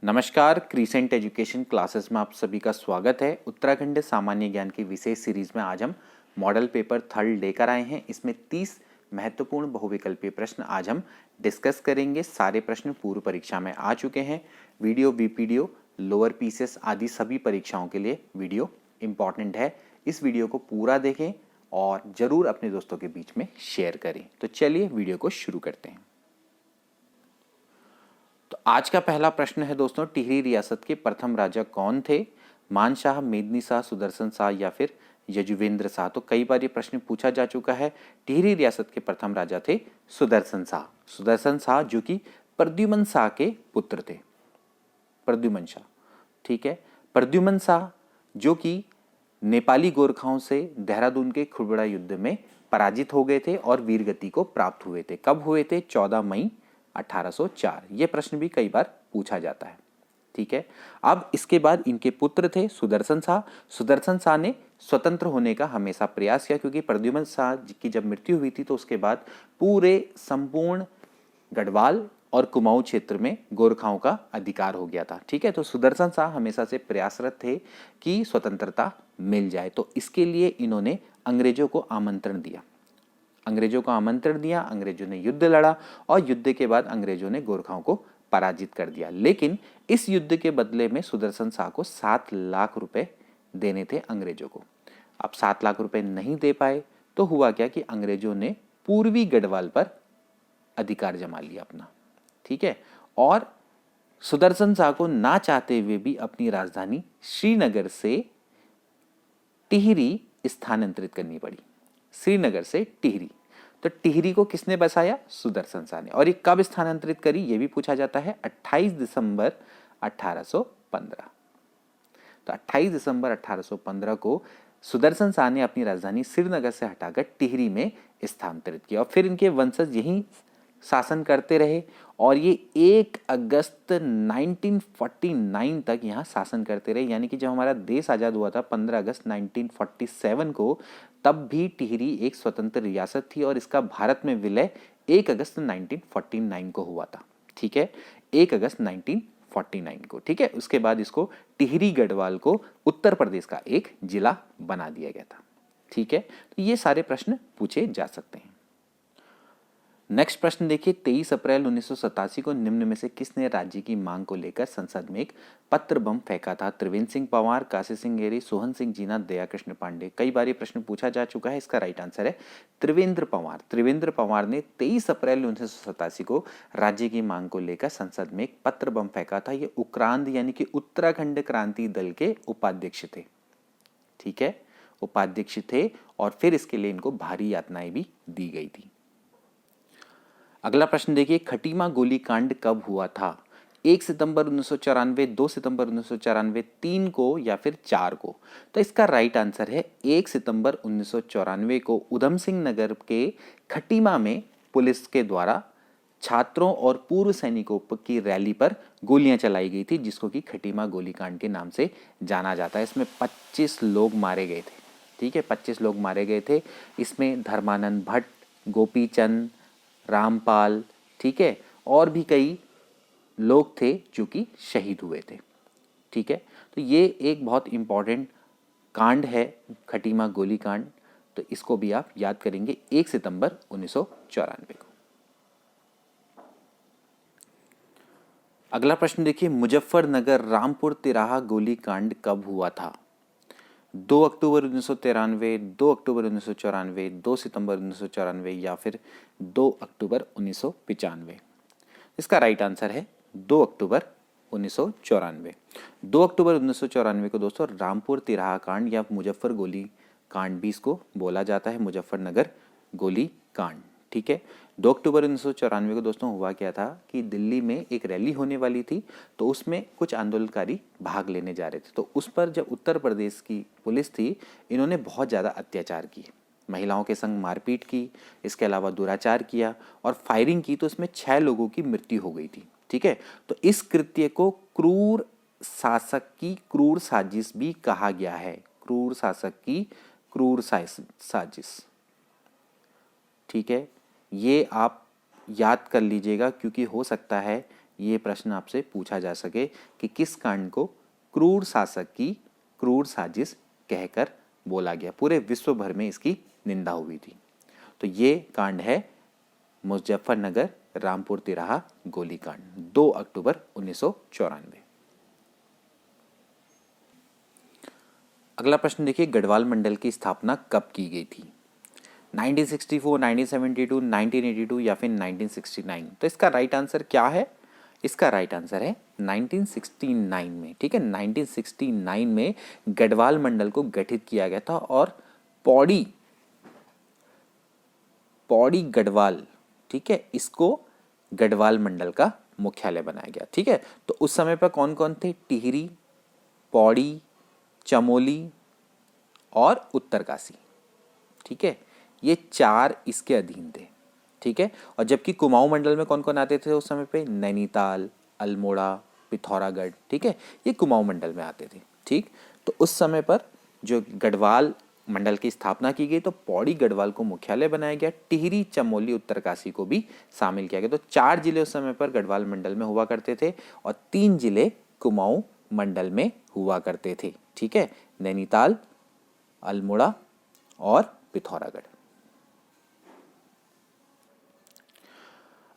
नमस्कार, crescent education classes में आप सभी का स्वागत है। उत्तराखंड सामान्य ज्ञान की विशेष सीरीज में आज हम मॉडल पेपर थर्ड लेकर आए हैं। इसमें 30 महत्वपूर्ण बहुविकल्पीय प्रश्न आज हम डिस्कस करेंगे। सारे प्रश्न पूर्व परीक्षा में आ चुके हैं। वीडियो, वीपीडीओ, लोअर पीसेस आदि सभी परीक्षाओं के लिए वीडियो इम्पॉर्टेंट है। इस वीडियो को पूरा देखें और ज़रूर अपने दोस्तों के बीच में शेयर करें। तो चलिए वीडियो को शुरू करते हैं। तो आज का पहला प्रश्न है दोस्तों, टिहरी रियासत के प्रथम राजा कौन थे? मान शाह, मेदिनी शाह, सुदर्शन शाह या फिर यजुवेंद्र शाह। तो कई बार ये प्रश्न पूछा जा चुका है। टिहरी रियासत के प्रथम राजा थे सुदर्शन शाह। सुदर्शन शाह जो कि प्रद्युमन शाह के पुत्र थे। प्रद्युमन शाह, ठीक है। प्रद्युमन शाह जो कि नेपाली गोरखाओं से देहरादून के खुरबड़ा युद्ध में पराजित हो गए थे और वीरगति को प्राप्त हुए थे। कब हुए थे? 14 मई 1804। यह प्रश्न भी कई बार पूछा जाता है, ठीक है। अब इसके बाद इनके पुत्र थे सुदर्शन शाह। सुदर्शन शाह ने स्वतंत्र होने का हमेशा प्रयास किया, क्योंकि प्रद्युमन शाह की जब मृत्यु हुई थी तो उसके बाद पूरे संपूर्ण गढ़वाल और कुमाऊं क्षेत्र में गोरखाओं का अधिकार हो गया था, ठीक है। तो सुदर्शन शाह हमेशा से प्रयासरत थे कि स्वतंत्रता मिल जाए। तो इसके लिए इन्होंने अंग्रेजों को आमंत्रण दिया। अंग्रेजों ने युद्ध लड़ा और युद्ध के बाद अंग्रेजों ने गोरखाओं को पराजित कर दिया। लेकिन इस युद्ध के बदले में सुदर्शन शाह को 7 लाख रुपए देने थे अंग्रेजों को। अब 7 लाख रुपए नहीं दे पाए तो हुआ क्या कि अंग्रेजों ने पूर्वी गढ़वाल पर अधिकार जमा लिया अपना, ठीक है। और सुदर्शन शाह को ना चाहते हुए भी अपनी राजधानी श्रीनगर से टिहरी स्थानांतरित करनी पड़ी। श्रीनगर से टिहरी। तो टिहरी को किसने बसाया? सुदर्शन शाह ने। और ये कब स्थानांतरित करी ये भी पूछा जाता है। 28 दिसंबर 1815। तो 28 दिसंबर 1815 को सुदर्शन शाह ने अपनी राजधानी श्रीनगर से हटाकर टिहरी में स्थानांतरित किया और फिर इनके वंशज यहीं शासन करते रहे और ये 1 अगस्त 1949 तक यहाँ शासन करते रहे। यानी कि जब हमारा देश आज़ाद हुआ था 15 अगस्त 1947 को, तब भी टिहरी एक स्वतंत्र रियासत थी और इसका भारत में विलय 1 अगस्त 1949 को हुआ था, ठीक है। 1 अगस्त 1949 को, ठीक है। उसके बाद इसको टिहरी गढ़वाल को उत्तर प्रदेश का एक जिला बना दिया गया था, ठीक है। तो ये सारे प्रश्न पूछे जा सकते हैं। नेक्स्ट प्रश्न देखिए, 23 अप्रैल 1987 को निम्न में से किसने राज्य की मांग को लेकर संसद में एक पत्र बम फेंका था? त्रिवेंद्र सिंह पंवार, काशी सिंह गेरी, सोहन सिंह जीना, दया कृष्ण पांडे। कई बार ये प्रश्न पूछा जा चुका है। इसका राइट आंसर है त्रिवेंद्र पंवार। त्रिवेंद्र पंवार ने 23 अप्रैल 1987 को राज्य की मांग को लेकर संसद में एक पत्र बम फेंका था। ये उक्रांद यानी कि उत्तराखंड क्रांति दल के उपाध्यक्ष थे, ठीक है। उपाध्यक्ष थे और फिर इसके लिए इनको भारी यातनाएं भी दी गई थी। अगला प्रश्न देखिए, खटीमा गोलीकांड कब हुआ था? 1 सितंबर 1994, 2 सितंबर 1994, 3 को या फिर 4 को? तो इसका राइट आंसर है 1 सितंबर 1994 को उधम सिंह नगर के खटीमा में पुलिस के द्वारा छात्रों और पूर्व सैनिकों की रैली पर गोलियां चलाई गई थी, जिसको कि खटीमा गोलीकांड के नाम से जाना जाता है। इसमें 25 लोग मारे गए थे, ठीक है। 25 लोग मारे गए थे। इसमें धर्मानंद भट्ट, गोपी चंद, रामपाल, ठीक है, और भी कई लोग थे जो कि शहीद हुए थे, ठीक है। तो ये एक बहुत इंपॉर्टेंट कांड है खटीमा गोलीकांड। तो इसको भी आप याद करेंगे 1 सितंबर 1994 को। अगला प्रश्न देखिए, मुजफ्फरनगर रामपुर तिराहा गोलीकांड कब हुआ था? 2 अक्टूबर 1993, 2 अक्टूबर 1994, 2 सितंबर 1994 या फिर 2 अक्टूबर 1995। इसका राइट आंसर है 2 अक्टूबर 1994। 2 अक्टूबर 1994 को दोस्तों रामपुर तिराहा कांड या मुजफ्फर गोली कांड भी इसको बोला जाता है, मुजफ्फरनगर गोली कांड, ठीक है। 2 अक्टूबर 1994 को दोस्तों हुआ क्या था कि दिल्ली में एक रैली होने वाली थी, तो उसमें कुछ आंदोलनकारी भाग लेने जा रहे थे। तो उस पर जब उत्तर प्रदेश की पुलिस थी, इन्होंने बहुत ज़्यादा अत्याचार किए, महिलाओं के संग मारपीट की, इसके अलावा दुराचार किया और फायरिंग की। तो इसमें 6 लोगों की मृत्यु हो गई थी, ठीक है। तो इस कृत्य को क्रूर शासक की क्रूर साजिश भी कहा गया है। क्रूर शासक की क्रूर साजिश, ठीक है। ये आप याद कर लीजिएगा, क्योंकि हो सकता है ये प्रश्न आपसे पूछा जा सके कि किस कांड को क्रूर शासक की क्रूर साजिश कहकर बोला गया, पूरे विश्व भर में इसकी निंदा हुई थी। तो ये कांड है मुजफ्फरनगर रामपुर तिराहा गोलीकांड, 2 अक्टूबर 1994। अगला प्रश्न देखिए, गढ़वाल मंडल की स्थापना कब की गई थी? 1964, 1972, 1982 या फिर 1969? तो इसका राइट आंसर क्या है? इसका राइट आंसर है 1969 में। ठीक है, 1969 में गढ़वाल मंडल को गठित किया गया था और पौड़ी गढ़वाल, ठीक है, इसको गढ़वाल मंडल का मुख्यालय बनाया गया। ठीक है, तो उस समय पर कौन कौन थे? टिहरी, पौड़ी, चमोली और उत्तरकाशी। ठीक है, ये 4 इसके अधीन थे। ठीक है, और जबकि कुमाऊं मंडल में कौन कौन आते थे उस समय पे? नैनीताल, अल्मोड़ा, पिथौरागढ़। ठीक है, ये कुमाऊं मंडल में आते थे। ठीक, तो उस समय पर जो गढ़वाल मंडल की स्थापना की गई तो पौड़ी गढ़वाल को मुख्यालय बनाया गया, टिहरी, चमोली, उत्तरकाशी को भी शामिल किया गया। तो 4 जिले उस समय पर गढ़वाल मंडल में हुआ करते थे और 3 जिले कुमाऊं मंडल में हुआ करते थे। ठीक है, नैनीताल, अल्मोड़ा और पिथौरागढ़।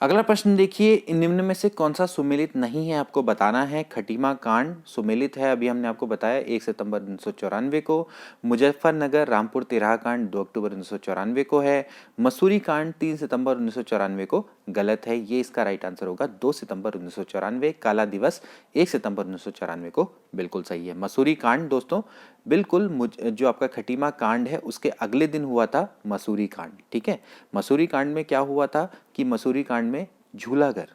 अगला प्रश्न देखिए, निम्न में से कौन सा सुमेलित नहीं है आपको बताना है। खटीमा कांड सुमेलित है, अभी हमने आपको बताया 1 सितंबर 1994 को। मुजफ्फरनगर रामपुर तिराहा कांड 2 अक्टूबर 1994 को है। मसूरी कांड 3 सितंबर 1994 को गलत है, ये इसका राइट आंसर होगा 2 सितंबर 1994। काला दिवस 1 सितंबर 1994 को बिल्कुल सही है। मसूरी कांड दोस्तों बिल्कुल जो आपका खटीमा कांड है उसके अगले दिन हुआ था मसूरी कांड। ठीक है, मसूरी कांड में क्या हुआ था कि मसूरी कांड में झूलाघर,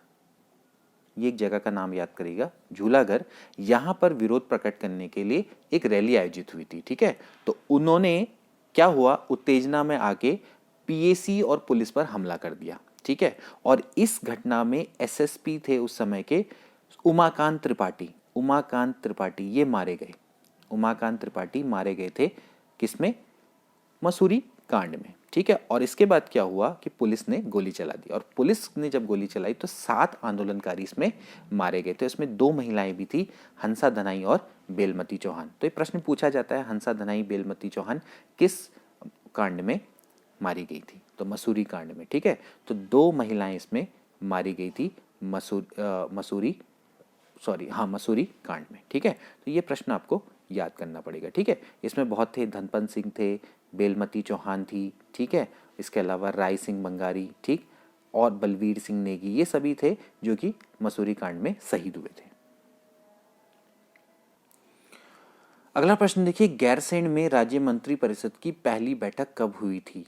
ये एक जगह का नाम याद करिएगा, झूलाघर, यहाँ पर विरोध प्रकट करने के लिए एक रैली आयोजित हुई थी। ठीक है, तो उन्होंने क्या हुआ, उत्तेजना में आके पीएसी और पुलिस पर हमला कर दिया। ठीक है, और इस घटना में एसएसपी थे उस समय के उमाकांत त्रिपाठी ये मारे गए। उमाकांत त्रिपाठी मारे गए थे किसमें? मसूरी कांड में। ठीक है, और इसके बाद क्या हुआ कि पुलिस ने गोली चला दी और पुलिस ने जब गोली चलाई तो 7 आंदोलनकारी इसमें मारे गए थे। इसमें 2 महिलाएं भी थी, हंसा धनाई और बेलमती चौहान। तो ये प्रश्न पूछा जाता है, हंसा धनाई बेलमती चौहान किस कांड में मारी गई थी? तो मसूरी कांड में। ठीक है, तो 2 महिलाएं इसमें मारी गई थी मसूरी कांड में। ठीक है, तो ये प्रश्न आपको याद करना पड़ेगा। ठीक है, इसमें बहुत थे, धनपंत सिंह थे, बेलमती चौहान थी। ठीक है, इसके अलावा राय सिंह बंगारी, ठीक, और बलवीर सिंह नेगी, ये सभी थे जो कि मसूरी कांड में शहीद हुए थे। अगला प्रश्न देखिए, गैरसैंण में राज्य मंत्री परिषद की पहली बैठक कब हुई थी?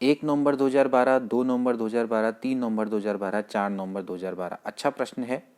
1 नवंबर 2012, 2 नवंबर 2012, 3 नवंबर 2012, 4 नवंबर 2012। अच्छा प्रश्न है।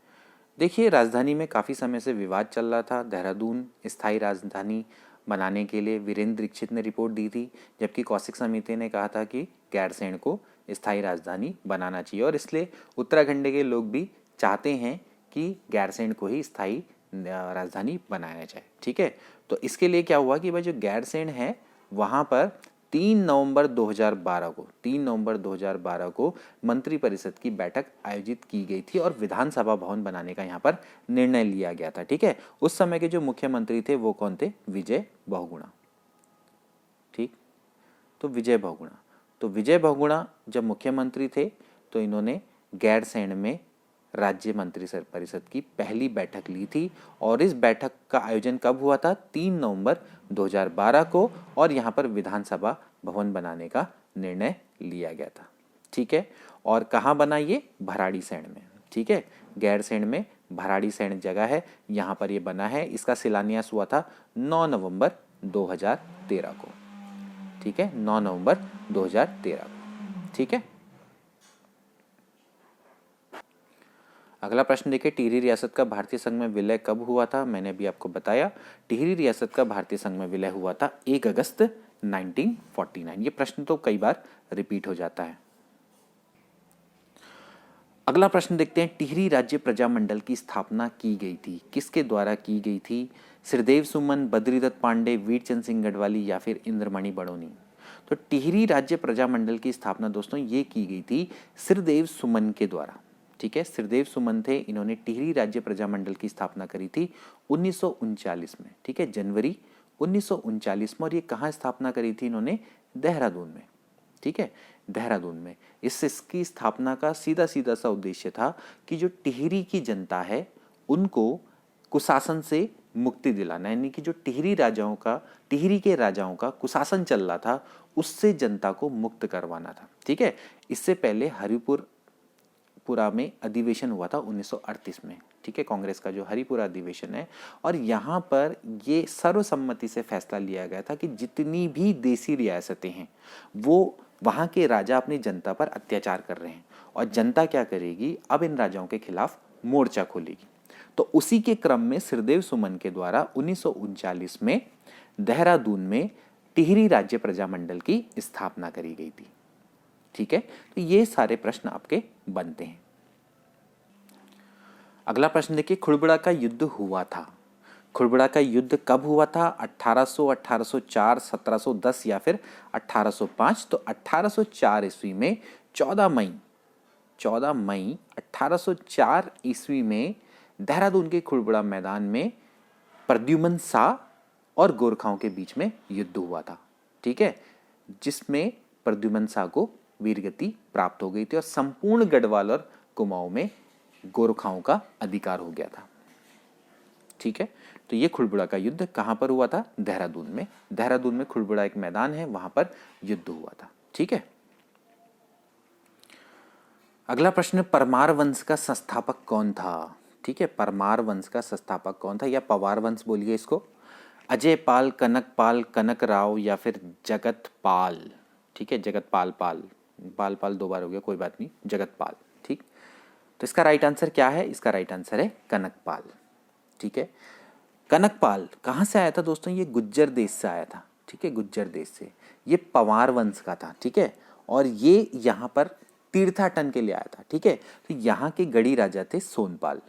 देखिए, राजधानी में काफ़ी समय से विवाद चल रहा था। देहरादून स्थायी राजधानी बनाने के लिए वीरेंद्र दीक्षित ने रिपोर्ट दी थी, जबकि कौशिक समिति ने कहा था कि गैरसैंण को स्थायी राजधानी बनाना चाहिए और इसलिए उत्तराखंड के लोग भी चाहते हैं कि गैरसैंण को ही स्थायी राजधानी बनाया जाए। ठीक है, तो इसके लिए क्या हुआ कि भाई जो गैरसैंण है वहाँ पर 3 नवंबर 2012 को मंत्रिपरिषद की बैठक आयोजित की गई थी और विधानसभा भवन बनाने का यहाँ पर निर्णय लिया गया था। ठीक है, उस समय के जो मुख्यमंत्री थे वो कौन थे? विजय बहुगुणा। ठीक, तो विजय बहुगुणा जब मुख्यमंत्री थे तो इन्होंने गैरसैंण में राज्य मंत्री परिषद की पहली बैठक ली थी और इस बैठक का आयोजन कब हुआ था? 3 नवंबर 2012 को, और यहाँ पर विधानसभा भवन बनाने का निर्णय लिया गया था। ठीक है, और कहाँ बना? ये भराड़ीसैंण में। ठीक है, गैरसैंण में भराड़ीसैंण जगह है, यहाँ पर ये बना है। इसका शिलान्यास हुआ था 9 नवंबर 2013 को। ठीक है, 9 नवंबर 2013 को। ठीक है, अगला प्रश्न देखिए, टिहरी रियासत का भारतीय संघ में विलय कब हुआ था? मैंने अभी आपको बताया, टिहरी रियासत का भारतीय संघ में विलय हुआ था 1 अगस्त 1949। ये प्रश्न तो कई बार रिपीट हो जाता है। अगला प्रश्न देखते हैं, टिहरी राज्य प्रजामंडल की स्थापना की गई थी, किसके द्वारा की गई थी? श्रीदेव सुमन, बद्रीदत्त पांडे, वीरचंद सिंह गढ़वाली या फिर इंद्रमणि बड़ोनी? तो टिहरी राज्य प्रजामंडल की स्थापना दोस्तों ये की गई थी श्रीदेव सुमन के द्वारा। ठीक है, श्रीदेव सुमन थे, इन्होंने टिहरी राज्य प्रजामंडल की स्थापना करी थी 1939 में। ठीक है, जनवरी 1939 में। और ये कहाँ स्थापना करी थी इन्होंने? देहरादून में। ठीक है, देहरादून में। इसकी स्थापना का सीधा सीधा सा उद्देश्य था कि जो टिहरी की जनता है उनको कुशासन से मुक्ति दिलाना, यानी कि जो टिहरी के राजाओं का कुशासन चल रहा था उससे जनता को मुक्त करवाना था। ठीक है, इससे पहले हरिपुरा में अधिवेशन हुआ था 1938 में। ठीक है, कांग्रेस का जो हरिपुरा अधिवेशन है, और यहाँ पर ये सर्वसम्मति से फैसला लिया गया था कि जितनी भी देसी रियासतें हैं वो वहाँ के राजा अपनी जनता पर अत्याचार कर रहे हैं और जनता क्या करेगी, अब इन राजाओं के खिलाफ मोर्चा खोलेगी। तो उसी के क्रम में श्रीदेव सुमन के द्वारा 1939 में देहरादून में टिहरी राज्य प्रजामंडल की स्थापना करी गई थी। ठीक है, तो ये सारे प्रश्न आपके बनते हैं। अगला प्रश्न देखिए, खुड़बुड़ा का युद्ध हुआ था। खुड़बुड़ा का युद्ध कब हुआ था? 1800, 1804, 1710 या फिर 1805? तो 1804 ईस्वी में 14 मई 1804 ईस्वी में देहरादून के खुड़बुड़ा मैदान में प्रद्युमन शाह और गोरखाओं के बीच में युद्ध हुआ था। ठीक है, जिसमें प्रद्युमन शाह को वीरगति प्राप्त हो गई थी और संपूर्ण गढ़वाल और कुमाऊं में गोरखाओं का अधिकार हो गया था। ठीक है, तो ये खुड़बुड़ा का युद्ध कहां पर हुआ था? देहरादून में। देहरादून में खुड़बुड़ा एक मैदान है, वहां पर युद्ध हुआ था। ठीक है, अगला प्रश्न, परमार वंश का संस्थापक कौन था? ठीक है, परमार वंश का संस्थापक कौन था, या पवार वंश बोलिए इसको। अजय पाल, कनक पाल, कनक राव या फिर जगत पाल। ठीक है, जगत पाल, पाल दो बार हो गया, कोई बात नहीं, जगत पाल। ठीक, तो इसका राइट आंसर क्या है? इसका राइट आंसर है कनक पाल। ठीक है, कनक पाल कहाँ से आया था दोस्तों? ये गुज्जर देश से आया था। ठीक है, गुज्जर देश से। ये पवार वंश का था। ठीक है, और ये यहाँ पर तीर्थाटन के लिए आया था। ठीक है, तो यहाँ के गढ़ी राजा थे सोनपाल।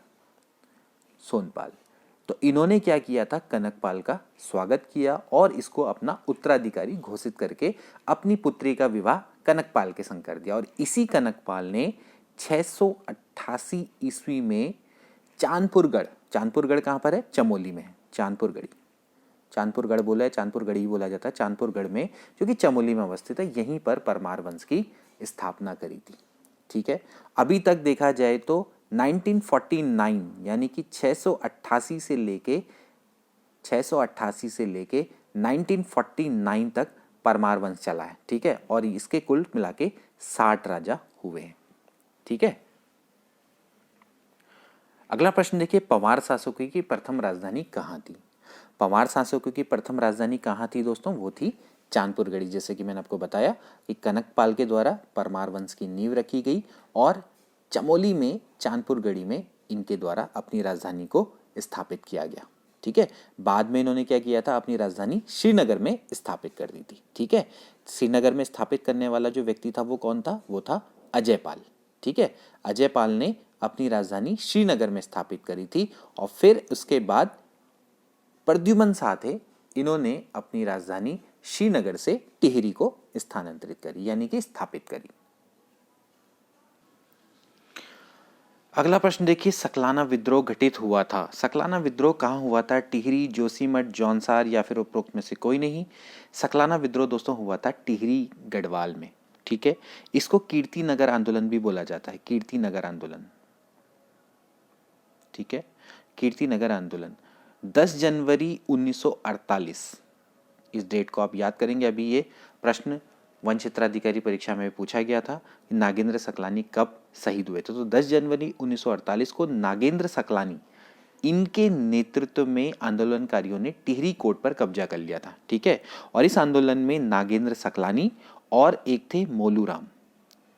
तो इन्होंने क्या किया था? कनकपाल का स्वागत किया और इसको अपना उत्तराधिकारी घोषित करके अपनी पुत्री का विवाह कनकपाल के संग कर दिया। और इसी कनकपाल ने 688 ईस्वी में चांदपुरगढ़ कहाँ पर है? चमोली में है। चांदपुरगढ़ बोला है, चांदपुरगढ़ ही बोला जाता है। चांदपुरगढ़ में, जो कि चमोली में अवस्थित है, यहीं पर परमार वंश की स्थापना करी थी। ठीक है, अभी तक देखा जाए तो 1949 यानी कि 688 से लेके 1949 तक परमार वंश चला है। ठीक है, और इसके कुल मिला के 60 राजा हुए हैं। ठीक है, अगला प्रश्न देखिए, पवार शासकों की प्रथम राजधानी कहाँ थी? पवार शासकों की प्रथम राजधानी कहाँ थी दोस्तों? वो थी चांदपुरगढ़ी। जैसे कि मैंने आपको बताया कि कनकपाल के द्वारा परमार वंश की नींव रखी गई और चमोली में, चांदपुरगढ़ी में इनके द्वारा अपनी राजधानी को स्थापित किया गया। ठीक है, बाद में इन्होंने क्या किया था? अपनी राजधानी श्रीनगर में स्थापित कर दी थी। ठीक है, श्रीनगर में स्थापित करने वाला जो व्यक्ति था वो कौन था? वो था अजय पाल। ठीक है, अजय पाल ने अपनी राजधानी श्रीनगर में स्थापित करी थी और फिर उसके बाद प्रद्युमन शाह थे, इन्होंने अपनी राजधानी श्रीनगर से टिहरी को स्थानांतरित करी, यानी कि स्थापित करी। अगला प्रश्न देखिए, सकलाना विद्रोह घटित हुआ था। सकलाना विद्रोह कहाँ हुआ था? टिहरी, जोशीमठ, जौनसार या फिर उपरोक्त में से कोई नहीं। सकलाना विद्रोह दोस्तों हुआ था टिहरी गढ़वाल में। ठीक है, इसको कीर्ति नगर आंदोलन भी बोला जाता है। कीर्ति नगर आंदोलन। ठीक है, कीर्ति नगर आंदोलन 10 जनवरी 1948, इस डेट को आप याद करेंगे। अभी ये प्रश्न वन क्षेत्राधिकारी परीक्षा में पूछा गया था, नागेंद्र सकलानी कब शहीद हुए थे? तो 10 जनवरी 1948 को नागेंद्र सकलानी, इनके नेतृत्व में आंदोलनकारियों ने टिहरी कोट पर कब्जा कर लिया था। ठीक है, और इस आंदोलन में नागेंद्र सकलानी और एक थे मोलूराम।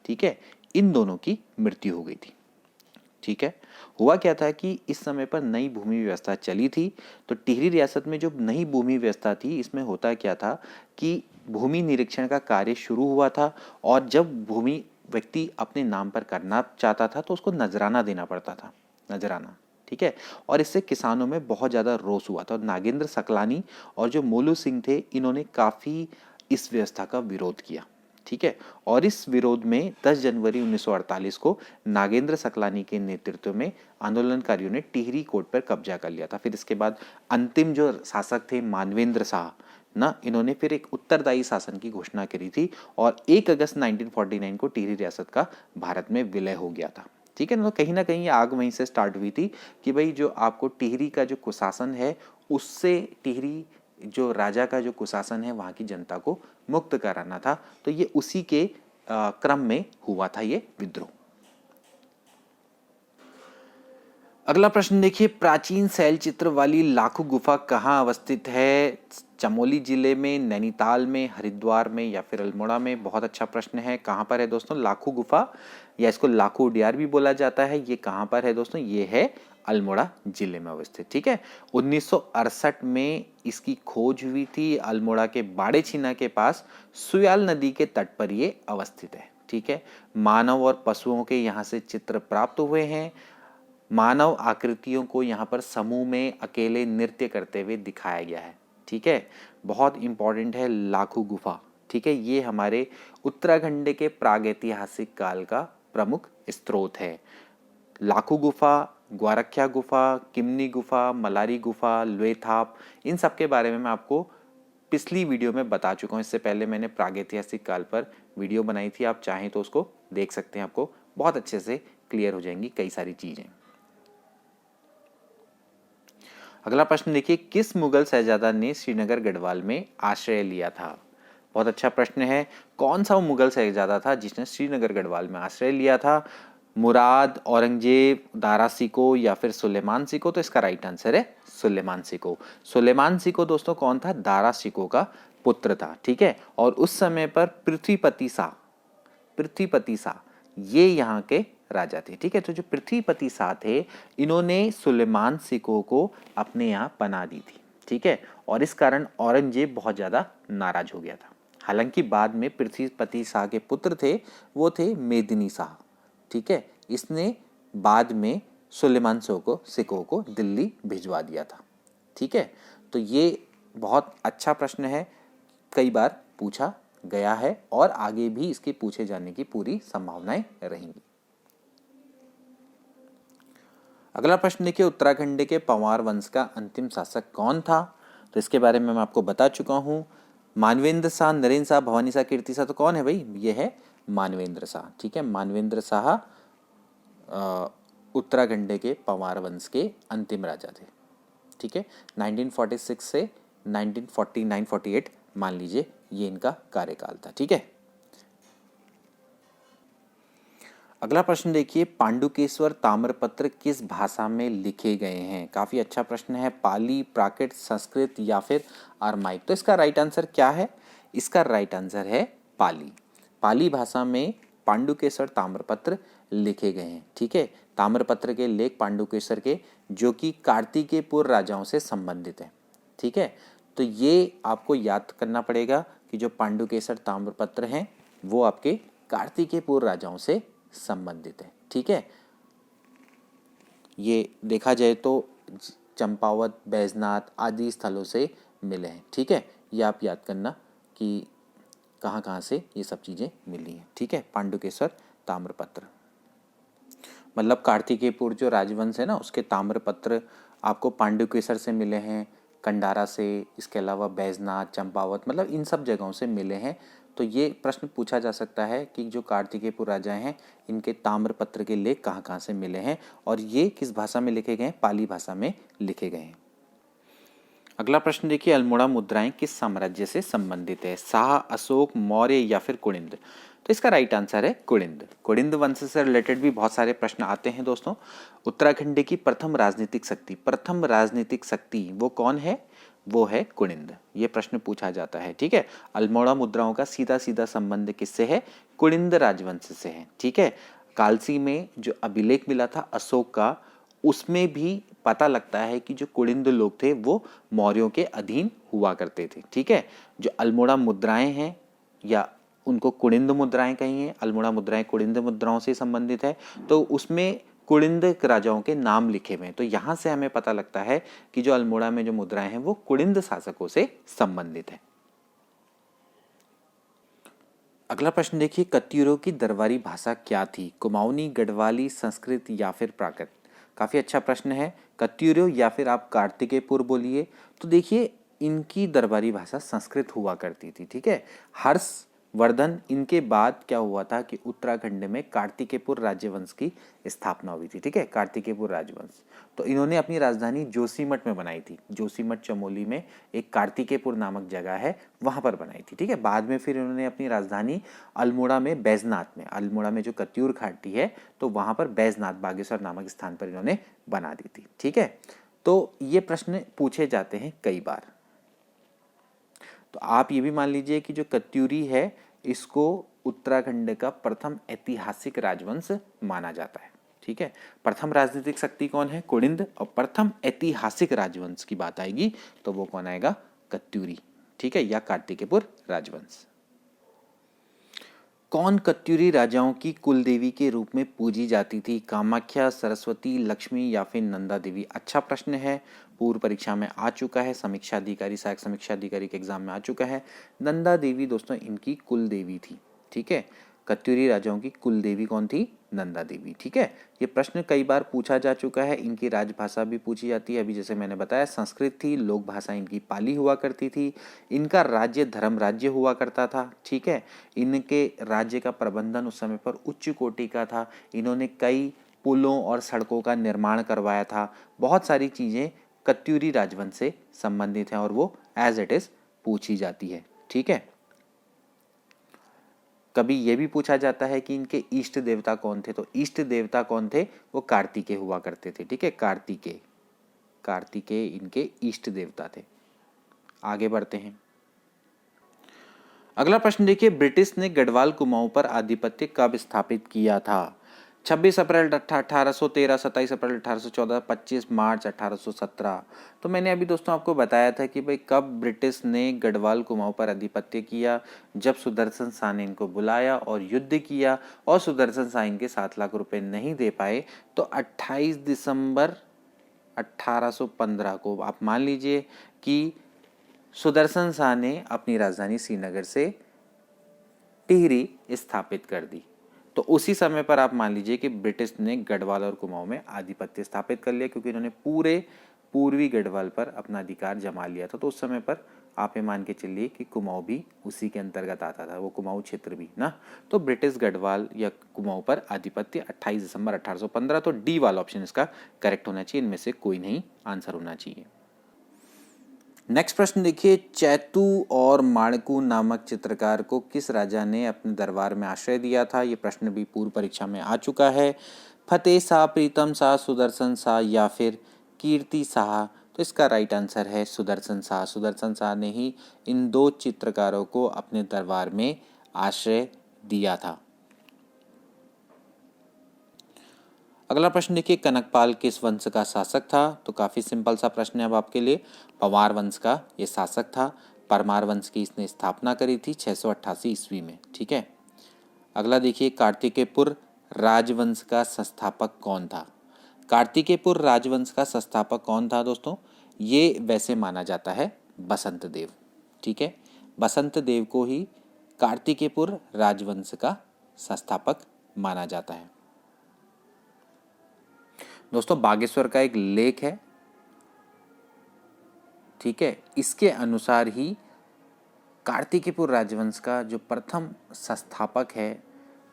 ठीक है, इन दोनों की मृत्यु हो गई थी। ठीक है, हुआ क्या था कि इस समय पर नई भूमि व्यवस्था चली थी। तो टिहरी रियासत में जो नई भूमि व्यवस्था थी, इसमें होता क्या था कि भूमि निरीक्षण का कार्य शुरू हुआ था और जब भूमि व्यक्ति अपने नाम पर करना चाहता था तो उसको नजराना देना पड़ता था, नजराना। ठीक है, और इससे किसानों में बहुत ज़्यादा रोष हुआ था। और नागेंद्र सकलानी और जो मोलू सिंह थे, इन्होंने काफ़ी इस व्यवस्था का विरोध किया। ठीक है। और इस विरोध में 10 जनवरी 1948 को नागेंद्र सकलानी के नेतृत्व में आंदोलनकारियों ने टिहरी कोट पर कब्जा कर लिया था। फिर इसके बाद अंतिम जो शासक थे मानवेंद्र शाह ना, इन्होंने फिर एक उत्तरदायी शासन की घोषणा करी थी और 1 अगस्त 1949 को टिहरी रियासत का भारत में विलय हो गया था। ठीक है ना, तो कहीं ना कहीं आग वहीं से स्टार्ट हुई थी कि भाई जो आपको टिहरी का जो कुशासन है उससे टिहरी जो राजा का जो कुशासन है वहाँ की जनता को मुक्त कराना था। तो ये उसी के क्रम में हुआ था ये विद्रोह। अगला प्रश्न देखिए, प्राचीन शैल चित्र वाली लाखू गुफा कहाँ अवस्थित है? चमोली जिले में, नैनीताल में, हरिद्वार में या फिर अल्मोड़ा में? बहुत अच्छा प्रश्न है। कहाँ पर है दोस्तों लाखू गुफा, या इसको लाखू उडियार भी बोला जाता है। ये कहाँ पर है दोस्तों? ये है अल्मोड़ा जिले में अवस्थित। ठीक है, 1968 में इसकी खोज हुई थी। अल्मोड़ा के बाड़े छीना के पास सुयाल नदी के तट पर ये अवस्थित है। ठीक है, मानव और पशुओं के यहाँ से चित्र प्राप्त हुए हैं। मानव आकृतियों को यहाँ पर समूह में अकेले नृत्य करते हुए दिखाया गया है। ठीक है, बहुत इंपॉर्टेंट है लाखू गुफा। ठीक है, ये हमारे उत्तराखंड के प्रागैतिहासिक काल का प्रमुख स्रोत है। लाखू गुफा, ग्वारख्या गुफा, किमनी गुफा, मलारी गुफा, लुएथाप, इन सब के बारे में मैं आपको पिछली वीडियो में बता चुका हूँ। इससे पहले मैंने प्रागैतिहासिक काल पर वीडियो बनाई थी, आप चाहें तो उसको देख सकते हैं, आपको बहुत अच्छे से क्लियर हो जाएंगी कई सारी चीजें। अगला प्रश्न देखिए, किस मुगल शहजादा ने श्रीनगर गढ़वाल में आश्रय लिया था? बहुत अच्छा प्रश्न है। कौन सा वो मुगल शहजादा था जिसने श्रीनगर गढ़वाल में आश्रय लिया था? मुराद, औरंगजेब, दारा सिको या फिर सुलेमान सिको? तो इसका राइट आंसर है सुलेमान सिको। सुलेमान सिको दोस्तों कौन था? दारा सिको का पुत्र था। ठीक है, और उस समय पर पृथ्वीपति शाह ये यहाँ के राजा थे। ठीक है, तो जो पृथ्वीपति शाह थे इन्होंने सुलेमान सिको को अपने यहाँ पनाह दी थी। ठीक है, और इस कारण औरंगजेब बहुत ज्यादा नाराज हो गया था। हालांकि बाद में पृथ्वीपति शाह के पुत्र थे, वो थे मेदिनी शाह। ठीक है, इसने बाद में सुलेमान सिको को दिल्ली भिजवा दिया था। ठीक है, तो ये बहुत अच्छा प्रश्न है, कई बार पूछा गया है और आगे भी इसके पूछे जाने की पूरी संभावनाएं रहेंगी। अगला प्रश्न देखिए, उत्तराखंड के पंवार वंश का अंतिम शासक कौन था? तो इसके बारे में मैं आपको बता चुका हूं। मानवेंद्र शाह, नरेंद्र शाह, भवानी शाह, कीर्ति शाह। तो कौन है भाई? ये है मानवेंद्र शाह। ठीक है, मानवेंद्र शाह उत्तराखंड के पंवार वंश के अंतिम राजा थे। ठीक है, 1946 से 1949-48 मान लीजिए ये इनका कार्यकाल था। ठीक है, अगला प्रश्न देखिए, पांडुकेश्वर ताम्रपत्र किस भाषा में लिखे गए हैं? काफी अच्छा प्रश्न है। पाली, प्राकृत, संस्कृत या फिर अरमाइक? तो इसका राइट आंसर क्या है? इसका राइट आंसर है पाली। पाली भाषा में पांडुकेश्वर ताम्रपत्र लिखे गए हैं। ठीक है, ताम्रपत्र के लेख पांडुकेश्वर के, जो कि कार्तिकेय राजाओं से संबंधित है। ठीक है, तो ये आपको याद करना पड़ेगा कि जो पांडुकेश्वर ताम्रपत्र हैं वो आपके कार्तिकेय राजाओं से संबंधित है। ठीक है, ये देखा जाए तो चंपावत, बैजनाथ आदि स्थलों से मिले हैं। ठीक है, ये आप याद करना कि कहाँ कहाँ से ये सब चीज़ें मिली हैं। ठीक है, पांडुकेश्वर ताम्रपत्र मतलब कार्तिकेयपुर जो राजवंश है ना, उसके ताम्रपत्र आपको पांडुकेश्वर से मिले हैं, कंडारा से, इसके अलावा बैजनाथ, चंपावत, मतलब इन सब जगहों से मिले हैं। तो ये प्रश्न पूछा जा सकता है कि जो कार्तिकेयपुर राजा हैं इनके ताम्रपत्र के लेख कहाँ कहाँ से मिले हैं और ये किस भाषा में लिखे गए हैं? पाली भाषा में लिखे गए हैं। अगला प्रश्न देखिए, अल्मोड़ा मुद्राएं किस साम्राज्य से संबंधित है? शाह, अशोक, मौर्य या फिर कुलिंद? तो इसका राइट आंसर है कुलिंद। कुलिंद वंश से रिलेटेड भी बहुत सारे प्रश्न आते हैं दोस्तों। उत्तराखंड की प्रथम राजनीतिक शक्ति वो कौन है? वो है कुलिंद। ये प्रश्न पूछा जाता है। ठीक है, अल्मोड़ा मुद्राओं का सीधा सीधा संबंध किससे है? कुलिंद राजवंश से है। ठीक है, कालसी में जो अभिलेख मिला था अशोक का, उसमें भी पता लगता है कि जो कुलिंद लोग थे वो मौर्यों के अधीन हुआ करते थे। ठीक है, जो अल्मोड़ा मुद्राएं हैं या उनको कुलिंद मुद्राएं कही हैं, अल्मोड़ा मुद्राएं कुलिंद मुद्राओं से संबंधित है, तो उसमें कुलिंद राजाओं के नाम लिखे हुए हैं। तो यहाँ से हमें पता लगता है कि जो अल्मोड़ा में जो मुद्राएं हैं वो कुलिंद शासकों से संबंधित है। अगला प्रश्न देखिए, कत्यूरों की दरबारी भाषा क्या थी? कुमाऊनी, गढ़वाली, संस्कृत या फिर प्राकृत? काफ़ी अच्छा प्रश्न है। कत्यूरों या फिर आप कार्तिकेयपुर बोलिए। तो देखिए, इनकी दरबारी भाषा संस्कृत हुआ करती थी, ठीक है। हर्षवर्धन इनके बाद क्या हुआ था कि उत्तराखंड में कार्तिकेयपुर राज्यवंश की स्थापना हुई थी, ठीक है, कार्तिकेयपुर राजवंश। तो इन्होंने अपनी राजधानी जोशीमठ में बनाई थी। जोशीमठ चमोली में एक कार्तिकेयपुर नामक जगह है, वहां पर बनाई थी, ठीक है। बाद में फिर इन्होंने अपनी राजधानी अल्मोड़ा में, बैजनाथ में, अल्मोड़ा में जो कत्यूर घाटी है, तो वहां पर बैजनाथ, बागेश्वर नामक स्थान पर इन्होंने बना दी थी, ठीक है। तो ये प्रश्न पूछे जाते हैं कई बार। तो आप ये भी मान लीजिए कि जो कत्यूरी है, इसको उत्तराखंड का प्रथम ऐतिहासिक राजवंश माना जाता है, ठीक है। प्रथम राजनीतिक शक्ति कौन है? कुड़िंद। और प्रथम ऐतिहासिक राजवंश की बात आएगी तो वो कौन आएगा? कत्यूरी, ठीक है, या कार्तिकेयपुर राजवंश। कौन कत्यूरी राजाओं की कुल देवी के रूप में पूजी जाती थी? कामाख्या, सरस्वती, लक्ष्मी या फिर नंदा देवी? अच्छा प्रश्न है, पूर्व परीक्षा में आ चुका है, समीक्षा अधिकारी, सहायक समीक्षा अधिकारी के एग्जाम में आ चुका है। नंदा देवी दोस्तों इनकी कुल देवी थी, ठीक है। कत्यूरी राजाओं की कुल देवी कौन थी? नंदा देवी, ठीक है। ये प्रश्न कई बार पूछा जा चुका है। इनकी राजभाषा भी पूछी जाती है, अभी जैसे मैंने बताया संस्कृत थी, लोक भाषा इनकी पाली हुआ करती थी। इनका राज्य धर्म राज्य हुआ करता था, ठीक है। इनके राज्य का प्रबंधन उस समय पर उच्च कोटि का था। इन्होंने कई पुलों और सड़कों का निर्माण करवाया था। बहुत सारी चीज़ें कत्यूरी राजवंश से संबंधित हैं और वो एज इट इज पूछी जाती है, ठीक है। कभी ये भी पूछा जाता है कि इनके इष्ट देवता कौन थे, तो इष्ट देवता कौन थे? वो कार्तिकेय हुआ करते थे, ठीक है, कार्तिकेय। कार्तिकेय इनके इष्ट देवता थे। आगे बढ़ते हैं। अगला प्रश्न देखिए, ब्रिटिश ने गढ़वाल कुमाऊं पर आधिपत्य कब स्थापित किया था? 26 अप्रैल 1813, 27 अप्रैल 1814, 25 मार्च 1817। तो मैंने अभी दोस्तों आपको बताया था कि भाई कब ब्रिटिश ने गढ़वाल कुमाऊं पर आधिपत्य किया। जब सुदर्शन शाह ने इनको बुलाया और युद्ध किया और सुदर्शन शाह इनके 7 लाख रुपए नहीं दे पाए, तो 28 दिसंबर 1815 को आप मान लीजिए कि सुदर्शन शाह ने अपनी राजधानी श्रीनगर से टिहरी स्थापित कर दी। तो उसी समय पर आप मान लीजिए कि ब्रिटिश ने गढ़वाल और कुमाऊं में आधिपत्य स्थापित कर लिया, क्योंकि इन्होंने पूरे पूर्वी गढ़वाल पर अपना अधिकार जमा लिया था। तो उस समय पर आप ये मान के चलिए कि कुमाऊं भी उसी के अंतर्गत आता था, वो कुमाऊं क्षेत्र भी ना। तो ब्रिटिश गढ़वाल या कुमाऊं पर आधिपत्य 28 दिसंबर 1815। तो डी वाला ऑप्शन इसका करेक्ट होना चाहिए, इनमें से कोई नहीं आंसर होना चाहिए। नेक्स्ट प्रश्न देखिए, चैतू और माणकू नामक चित्रकार को किस राजा ने अपने दरबार में आश्रय दिया था? ये प्रश्न भी पूर्व परीक्षा में आ चुका है। फतेह शाह, प्रीतम शाह, सुदर्शन शाह या फिर कीर्ति शाह? तो इसका राइट आंसर है सुदर्शन शाह। सुदर्शन शाह ने ही इन दो चित्रकारों को अपने दरबार में आश्रय दिया था। अगला प्रश्न देखिए, कनकपाल किस वंश का शासक था? तो काफ़ी सिंपल सा प्रश्न है अब आपके लिए। पंवार वंश का ये शासक था। परमार वंश की इसने स्थापना करी थी 688 ईस्वी में, ठीक है। अगला देखिए, कार्तिकेयपुर राजवंश का संस्थापक कौन था? कार्तिकेयपुर राजवंश का संस्थापक कौन था दोस्तों? ये वैसे माना जाता है बसंत देव, ठीक है। बसंत देव को ही कार्तिकेयपुर राजवंश का संस्थापक माना जाता है। दोस्तों बागेश्वर का एक लेख है, ठीक है, इसके अनुसार ही कार्तिकेयपुर राजवंश का जो प्रथम संस्थापक है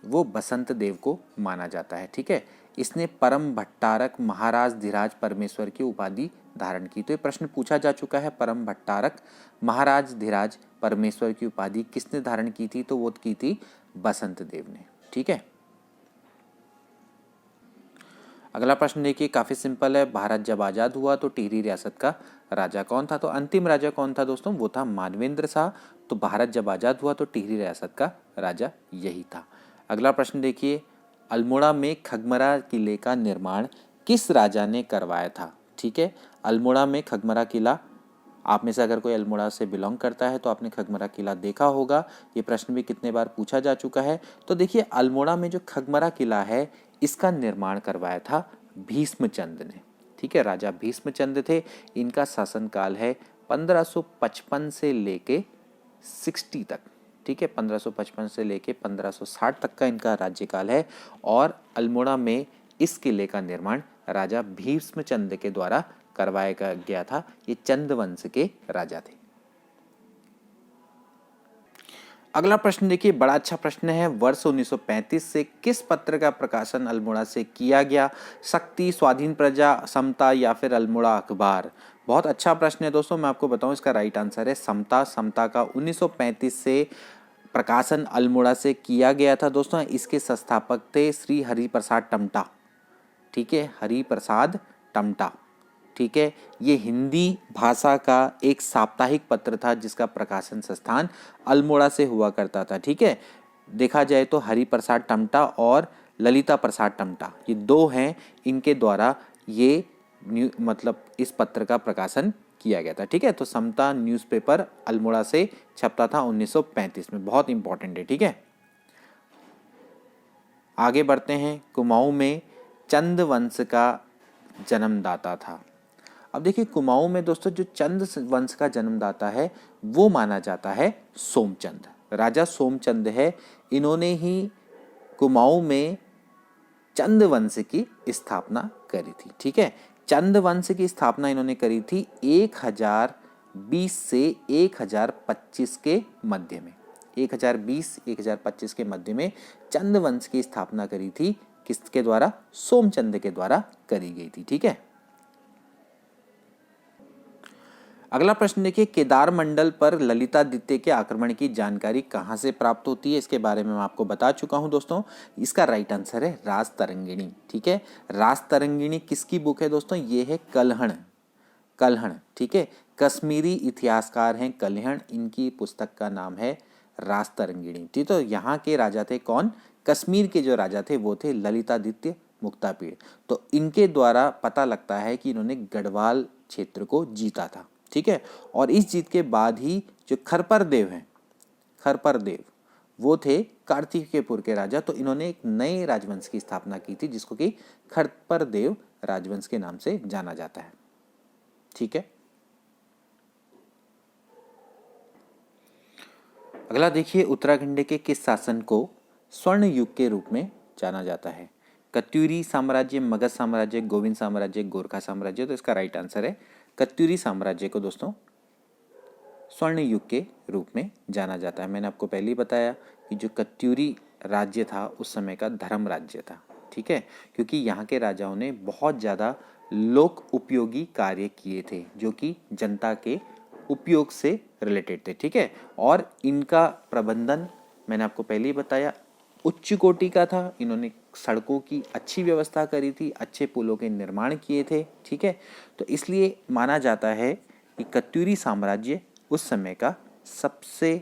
वो बसंत देव को माना जाता है, ठीक है। इसने परम भट्टारक महाराज धीराज परमेश्वर की उपाधि धारण की। तो ये प्रश्न पूछा जा चुका है, परम भट्टारक महाराज धीराज परमेश्वर की उपाधि किसने धारण की थी? तो वो की थी बसंत देव ने, ठीक है। अगला प्रश्न देखिए, काफ़ी सिंपल है। भारत जब आज़ाद हुआ तो टिहरी रियासत का राजा कौन था? तो अंतिम राजा कौन था दोस्तों? वो था मानवेंद्र शाह। तो भारत जब आज़ाद हुआ तो टिहरी रियासत का राजा यही था। अगला प्रश्न देखिए, अल्मोड़ा में खगमरा किले का निर्माण किस राजा ने करवाया था? ठीक है, अल्मोड़ा में खगमरा किला, आप में से अगर कोई अल्मोड़ा से बिलोंग करता है तो आपने खगमरा किला देखा होगा। ये प्रश्न भी कितने बार पूछा जा चुका है। तो देखिए, अल्मोड़ा में जो खगमरा किला है इसका निर्माण करवाया था भीष्मचंद ने, ठीक है। राजा भीष्मचंद थे। इनका शासनकाल है 1555 से लेके 60 तक, ठीक है। 1555 से लेके 1560 तक का इनका राज्यकाल है और अल्मोड़ा में इस किले का निर्माण राजा भीष्मचंद के द्वारा करवाया गया था। ये चंद वंश के राजा थे। अगला प्रश्न देखिए, बड़ा अच्छा प्रश्न है। वर्ष 1935 से किस पत्र का प्रकाशन अल्मोड़ा से किया गया? शक्ति, स्वाधीन प्रजा, समता या फिर अल्मोड़ा अखबार? बहुत अच्छा प्रश्न है दोस्तों। मैं आपको बताऊं, इसका राइट आंसर है समता। समता का 1935 से प्रकाशन अल्मोड़ा से किया गया था दोस्तों। इसके संस्थापक थे श्री हरिप्रसाद टमटा, ठीक है, हरिप्रसाद टमटा, ठीक है। ये हिंदी भाषा का एक साप्ताहिक पत्र था जिसका प्रकाशन संस्थान अल्मोड़ा से हुआ करता था, ठीक है। देखा जाए तो हरिप्रसाद टमटा और ललिता प्रसाद टमटा ये दो हैं, इनके द्वारा ये मतलब इस पत्र का प्रकाशन किया गया था, ठीक है। तो समता न्यूज़पेपर अल्मोड़ा से छपता था 1935 में, बहुत इंपॉर्टेंट है, ठीक है। आगे बढ़ते हैं। कुमाऊं में चंद वंश का जन्मदाता था। अब देखिए, कुमाऊं में दोस्तों जो चंद वंश का जन्मदाता है वो माना जाता है सोमचंद। राजा सोमचंद है, इन्होंने ही कुमाऊं में चंद वंश की स्थापना करी थी, ठीक है। चंद वंश की स्थापना इन्होंने करी थी 1020 से 1025 के मध्य में। 1020-1025 के मध्य में चंद वंश की स्थापना करी थी। किसके द्वारा? सोमचंद के द्वारा करी गई थी, ठीक है। अगला प्रश्न देखिए, केदार मंडल पर ललितादित्य के आक्रमण की जानकारी कहाँ से प्राप्त होती है? इसके बारे में मैं आपको बता चुका हूँ दोस्तों। इसका राइट आंसर है राजतरंगिणी, ठीक है। राजतरंगिणी किसकी बुक है दोस्तों? ये है कल्हण, कल्हण, ठीक है। कश्मीरी इतिहासकार हैं कल्हण, इनकी पुस्तक का नाम है राजतरंगिणी, ठीक। तो यहाँ के राजा थे कौन? कश्मीर के जो राजा थे वो थे ललितादित्य मुक्तापीड़। तो इनके द्वारा पता लगता है कि इन्होंने गढ़वाल क्षेत्र को जीता था, ठीक है। और इस जीत के बाद ही जो खरपर देव हैं, खरपर देव वो थे कार्तिकेयपुर के राजा। तो इन्होंने एक नए राजवंश की स्थापना की थी जिसको कि खरपर देव राजवंश के नाम से जाना जाता है, ठीक है। अगला देखिए, उत्तराखंड के किस शासन को स्वर्ण युग के रूप में जाना जाता है? कत्यूरी साम्राज्य, मगध साम्राज्य, गोविंद साम्राज्य, गोरखा साम्राज्य? तो इसका राइट आंसर है कत्यूरी साम्राज्य को दोस्तों स्वर्ण युग के रूप में जाना जाता है। मैंने आपको पहले ही बताया कि जो कत्यूरी राज्य था उस समय का धर्म राज्य था, ठीक है, क्योंकि यहाँ के राजाओं ने बहुत ज़्यादा लोक उपयोगी कार्य किए थे जो कि जनता के उपयोग से रिलेटेड थे, ठीक है। और इनका प्रबंधन मैंने आपको पहले ही बताया उच्च कोटि का था। इन्होंने सड़कों की अच्छी व्यवस्था करी थी, अच्छे पुलों के निर्माण किए थे, ठीक है। तो इसलिए माना जाता है कि कत्यूरी साम्राज्य उस समय का सबसे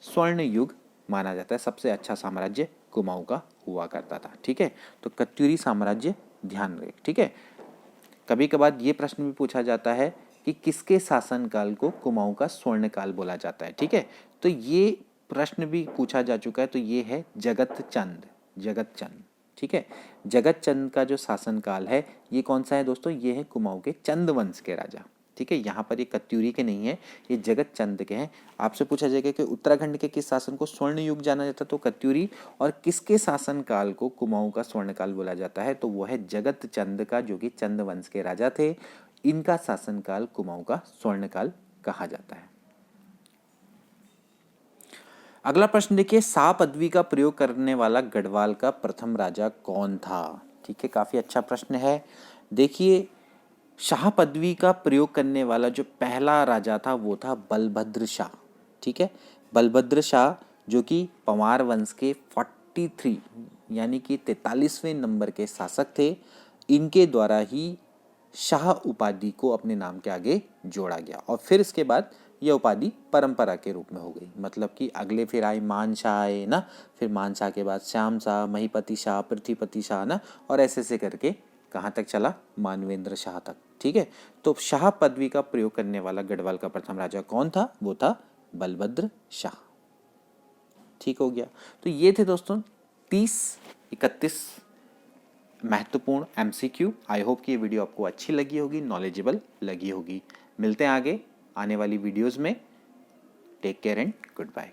स्वर्ण युग माना जाता है, सबसे अच्छा साम्राज्य कुमाऊं का हुआ करता था, ठीक है। तो कत्यूरी साम्राज्य ध्यान रहे, ठीक है। कभी कभार ये प्रश्न भी पूछा जाता है कि किसके शासनकाल को कुमाऊं का स्वर्ण काल बोला जाता है, ठीक है। तो ये प्रश्न भी पूछा जा चुका है। तो ये है जगत चंद, जगत चंद, ठीक है। जगत चंद का जो शासनकाल है ये कौन सा है दोस्तों? ये है कुमाऊं के चंद वंश के राजा, ठीक है। यहाँ पर ये कत्यूरी के नहीं है, ये जगत चंद के हैं। आपसे पूछा जाएगा कि उत्तराखंड के किस शासन को स्वर्ण युग जाना जाता है? तो कत्यूरी। और किसके शासनकाल को कुमाऊं का स्वर्णकाल बोला जाता है? तो वो है जगत चंद का, जो कि चंद वंश के राजा थे। इनका शासनकाल कुमाऊं का स्वर्णकाल कहा जाता है। अगला प्रश्न देखिए, शाह पदवी का प्रयोग करने वाला गढ़वाल का प्रथम राजा कौन था? ठीक है, काफी अच्छा प्रश्न है। देखिए, शाह पदवी का प्रयोग करने वाला जो पहला राजा था वो था बलभद्र शाह, ठीक है। बलभद्र शाह जो कि पंवार वंश के 43 यानी कि 43वें नंबर के शासक थे। इनके द्वारा ही शाह उपाधि को अपने नाम के आगे जोड़ा गया और फिर इसके बाद यह उपाधि परंपरा के रूप में हो गई। मतलब कि अगले फिर आए मान शाह आए ना, फिर मान शाह के बाद श्याम शाह, महीपति शाह, पृथ्वीपति शाह ना, और ऐसे करके कहाँ तक चला? मानवेंद्र शाह तक, ठीक है। तो शाह पदवी का प्रयोग करने वाला गढ़वाल का प्रथम राजा कौन था? वो था बलभद्र शाह, ठीक हो गया। तो ये थे दोस्तों 30-31 महत्वपूर्ण MCQ। आई होप कि ये वीडियो आपको अच्छी लगी होगी, नॉलेजेबल लगी होगी। मिलते हैं आगे आने वाली वीडियोस में। Take care and good bye.